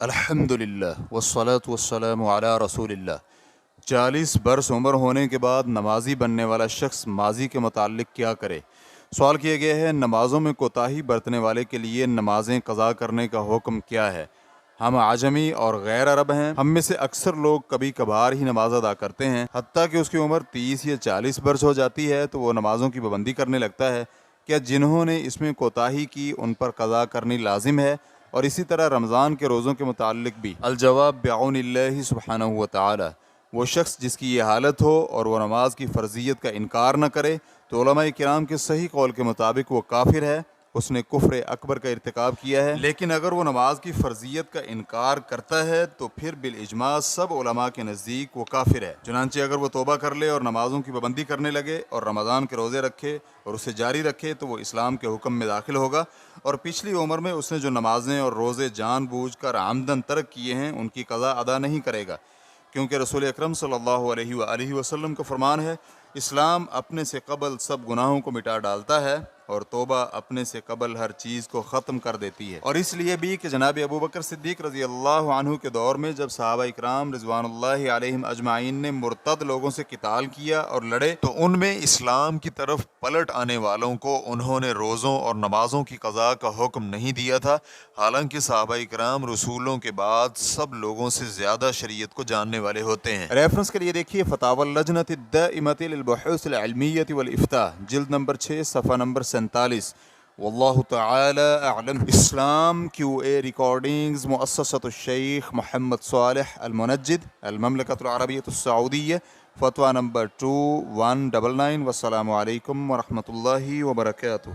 الحمدللہ والصلاة والسلام علی رسول اللہ۔ 40 برس عمر ہونے کے بعد نمازی بننے والا شخص ماضی کے متعلق کیا کرے؟ سوال کیا گیا ہے نمازوں میں کوتاہی برتنے والے کے لیے نمازیں قضا کرنے کا حکم کیا ہے؟ ہم عجمی اور غیر عرب ہیں، ہم میں سے اکثر لوگ کبھی کبھار ہی نماز ادا کرتے ہیں، حتیٰ کہ اس کی عمر 30 یا 40 برس ہو جاتی ہے تو وہ نمازوں کی پابندی کرنے لگتا ہے۔ کیا جنہوں نے اس میں کوتاہی کی ان پر قضا کرنی لازم ہے؟ اور اسی طرح رمضان کے روزوں کے متعلق بھی؟ الجواب بعون اللہ سبحانہ و تعالی۔ وہ شخص جس کی یہ حالت ہو اور وہ نماز کی فرضیت کا انکار نہ کرے تو علماء کرام کے صحیح قول کے مطابق وہ کافر ہے، اس نے کفر اکبر کا ارتکاب کیا ہے۔ لیکن اگر وہ نماز کی فرضیت کا انکار کرتا ہے تو پھر بالاجماع سب علماء کے نزدیک وہ کافر ہے۔ چنانچہ اگر وہ توبہ کر لے اور نمازوں کی پابندی کرنے لگے اور رمضان کے روزے رکھے اور اسے جاری رکھے تو وہ اسلام کے حکم میں داخل ہوگا، اور پچھلی عمر میں اس نے جو نمازیں اور روزے جان بوجھ کر عمدن ترک کیے ہیں ان کی قضا ادا نہیں کرے گا، کیونکہ رسول اکرم صلی اللہ علیہ وآلہ وسلم کا فرمان ہے اسلام اپنے سے قبل سب گناہوں کو مٹا ڈالتا ہے اور توبہ اپنے سے قبل ہر چیز کو ختم کر دیتی ہے۔ اور اس لیے بھی کہ جناب ابوبکر صدیق رضی اللہ عنہ کے دور میں جب صحابہ اکرام رضوان اللہ علیہم اجمعین نے مرتد لوگوں سے قتال کیا اور لڑے تو ان میں اسلام کی طرف پلٹ آنے والوں کو انہوں نے روزوں اور نمازوں کی قضا کا حکم نہیں دیا تھا، حالانکہ صحابہ اکرام رسولوں کے بعد سب لوگوں سے زیادہ شریعت کو جاننے والے ہوتے ہیں۔ ریفرنس کے لیے دیکھیے فتاوی اللجنۃ الدائمۃ للبحوث العلمیۃ والافتاء، جلد نمبر 6 صفحہ نمبر 47۔ واللہ تعالی اعلم۔ اسلام کیو اے ریکارڈنگز، مؤسسۃ الشیخ محمد صالح المنجد، المملکۃ العربیۃ السعودیہ، فتویٰ نمبر 2199۔ والسلام علیکم ورحمۃ اللہ وبرکاتہ۔